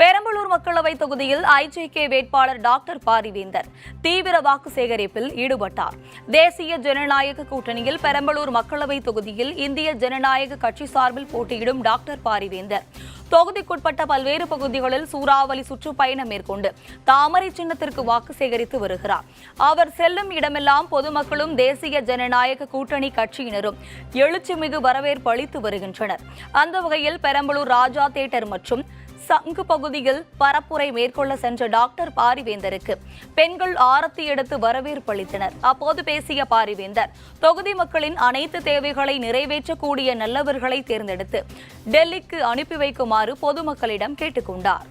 பெரம்பலூர் மக்களவை தொகுதியில் ஐஜேகே வேட்பாளர் டாக்டர் பாரிவேந்தர் தீவிர வாக்கு சேகரிப்பில் ஈடுபட்டார். தேசிய ஜனநாயக கூட்டணியில் பெரம்பலூர் மக்களவை தொகுதியில் இந்திய ஜனநாயக கட்சி சார்பில் போட்டியிடும் டாக்டர் பாரிவேந்தர் தொகுதிக்குட்பட்ட பல்வேறு பகுதிகளில் சூறாவளி சுற்றுப்பயணம் மேற்கொண்டு தாமரை சின்னத்திற்கு வாக்கு சேகரித்து வருகிறார். அவர் செல்லும் இடமெல்லாம் பொதுமக்களும் தேசிய ஜனநாயக கூட்டணி கட்சியினரும் எழுச்சிமிகு வரவேற்பு அளித்து வருகின்றனர். அந்த வகையில் பெரம்பலூர் ராஜா தியேட்டர் மற்றும் சங்கு பகுதியில் பரப்புரை மேற்கொள்ள சென்ற டாக்டர் பாரிவேந்தருக்கு பெண்கள் ஆரத்தி எடுத்து வரவேற்பு அளித்தனர். அப்போது பேசிய பாரிவேந்தர் தொகுதி மக்களின் அனைத்து தேவைகளை நிறைவேற்றக்கூடிய நல்லவர்களை தேர்ந்தெடுத்து டெல்லிக்கு அனுப்பி வைக்குமாறு பொதுமக்களிடம் கேட்டுக் கொண்டார்.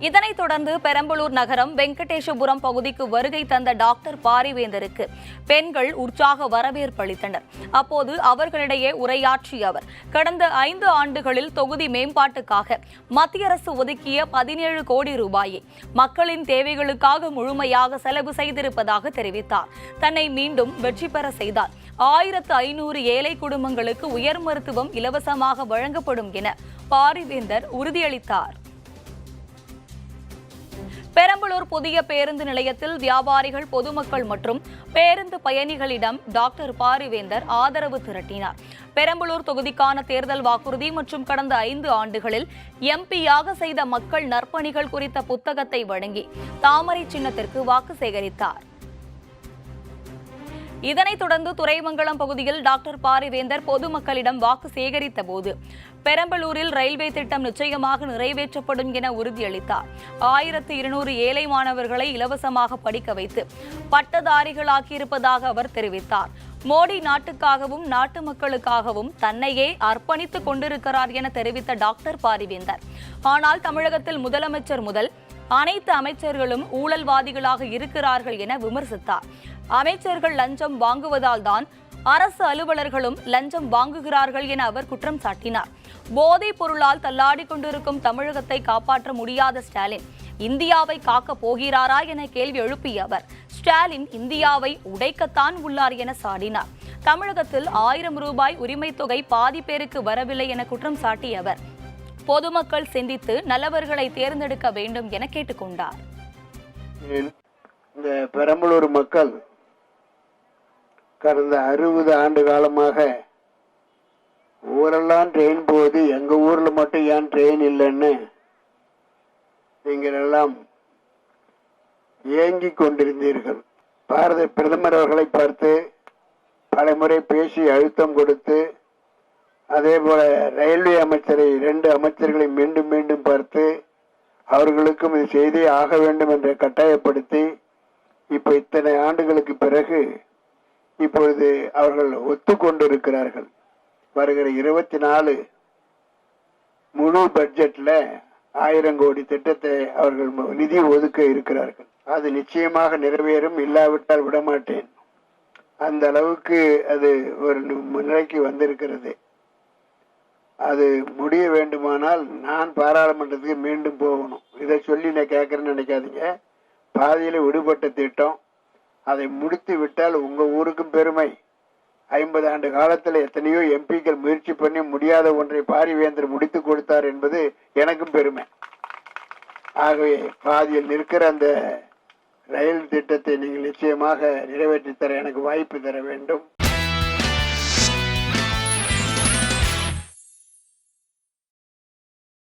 இதனைத் தொடர்ந்து பெரம்பலூர் நகரம் வெங்கடேசபுரம் பகுதிக்கு வருகை தந்த டாக்டர் பாரிவேந்தருக்கு பெண்கள் உற்சாக வரவேற்பு அளித்தனர். அப்போது அவர்களிடையே உரையாற்றிய அவர் கடந்த 5 ஆண்டுகளில் தொகுதி மேம்பாட்டுக்காக மத்திய அரசு ஒதுக்கிய 17 கோடி ரூபாயை மக்களின் தேவைகளுக்காக முழுமையாக செலவு செய்திருப்பதாக தெரிவித்தார். தன்னை மீண்டும் வெற்றி பெற செய்தார் 1500 ஏழை குடும்பங்களுக்கு உயர் மருத்துவம் இலவசமாக வழங்கப்படும் என பாரிவேந்தர் உறுதியளித்தார். பெரம்பலூர் புதிய பேருந்து நிலையத்தில் வியாபாரிகள், பொதுமக்கள் மற்றும் பேருந்து பயணிகளிடம் டாக்டர் பாரிவேந்தர் ஆதரவு திரட்டினார். பெரம்பலூர் தொகுதிக்கான தேர்தல் வாக்குறுதி மற்றும் கடந்த 5 ஆண்டுகளில் எம்பியாக செய்த மக்கள் நற்பணிகள் குறித்த புத்தகத்தை வழங்கி தாமரை சின்னத்திற்கு வாக்கு சேகரித்தார். இதனைத் தொடர்ந்து துறைமங்கலம் பகுதியில் டாக்டர் பாரிவேந்தர் பொதுமக்களிடம் வாக்கு சேகரித்த போது பெரம்பலூரில் ரயில்வே திட்டம் நிச்சயமாக நிறைவேற்றப்படும் என உறுதியளித்தார். 1200 ஏழை மாணவர்களை இலவசமாக படிக்க வைத்து பட்டதாரிகளாக்கியிருப்பதாக அவர் தெரிவித்தார். மோடி நாட்டுக்காகவும் நாட்டு மக்களுக்காகவும் தன்னையே அர்ப்பணித்துக் கொண்டிருக்கிறார் என தெரிவித்த டாக்டர் பாரிவேந்தர், ஆனால் தமிழகத்தில் முதலமைச்சர் முதல் அனைத்து அமைச்சர்களும் ஊழல்வாதிகளாக இருக்கிறார்கள் என விமர்சித்தார். அமைச்சர்கள் லஞ்சம் வாங்குவதால் தான் அரசு அலுவலர்களும் லஞ்சம் வாங்குகிறார்கள் என அவர் குற்றம் சாட்டினார். போதைப் பொருளால் தள்ளாடி கொண்டிருக்கும் தமிழகத்தை காப்பாற்ற முடியாத ஸ்டாலின் இந்தியாவை காக்க போகிறாரா என கேள்வி எழுப்பிய அவர் ஸ்டாலின் இந்தியாவை உடைக்கத்தான் உள்ளார் என சாடினார். தமிழகத்தில் 1000 ரூபாய் உரிமை தொகை பாதி பேருக்கு வரவில்லை என குற்றம் சாட்டிய அவர் பொதுமக்கள் சிந்தித்து நல்லவர்களை தேர்ந்தெடுக்க வேண்டும் என கேட்டுக்கொண்டார். இந்த பெரம்பலூர் மக்கள் கடந்த 60 ஆண்டு காலமாக ஊரெல்லாம் ட்ரெயின் போகுது, எங்க ஊர்ல மட்டும் ஏன் ட்ரெயின் இல்லைன்னு நீங்கள் எல்லாம் ஏங்கிக் கொண்டிருந்தீர்கள். பாரத பிரதமர் அவர்களை பார்த்து பலமுறை பேசி அழுத்தம் கொடுத்து, அதே போல ரயில்வே அமைச்சரை 2 அமைச்சர்களை மீண்டும் மீண்டும் பார்த்து அவர்களுக்கும் இது செய்தே ஆக வேண்டும் என்று கட்டாயப்படுத்தி இப்ப இத்தனை ஆண்டுகளுக்கு பிறகு இப்பொழுது அவர்கள் ஒத்துக்கொண்டிருக்கிறார்கள். வருகிற 24 முழு பட்ஜெட்ல 1000 கோடி திட்டத்தை அவர்கள் நிதி ஒதுக்க இருக்கிறார்கள். அது நிச்சயமாக நிறைவேறும், இல்லாவிட்டால் விடமாட்டேன். அந்த அளவுக்கு அது ஒரு நிலைக்கு வந்திருக்கிறது. அது முடிய வேண்டுமானால் நான் பாராளுமன்றத்துக்கு மீண்டும் போகணும். இதை சொல்லி நான் கேட்கறேன்னு நினைக்காதீங்க. பாதியில விடுபட்ட திட்டம், அதை முடித்து விட்டால் உங்க ஊருக்கும் பெருமை. 50 ஆண்டு காலத்தில் எத்தனையோ எம்பிக்கள் முயற்சி பண்ணி முடியாத ஒன்றை பாரிவேந்தர் முடித்து கொடுத்தார் என்பது எனக்கும் பெருமை. ஆகவே பாதியில் நிற்கிற அந்த ரயில் திட்டத்தை நீங்கள் நிச்சயமாக நிறைவேற்றி தர எனக்கு வாய்ப்பு தர வேண்டும்.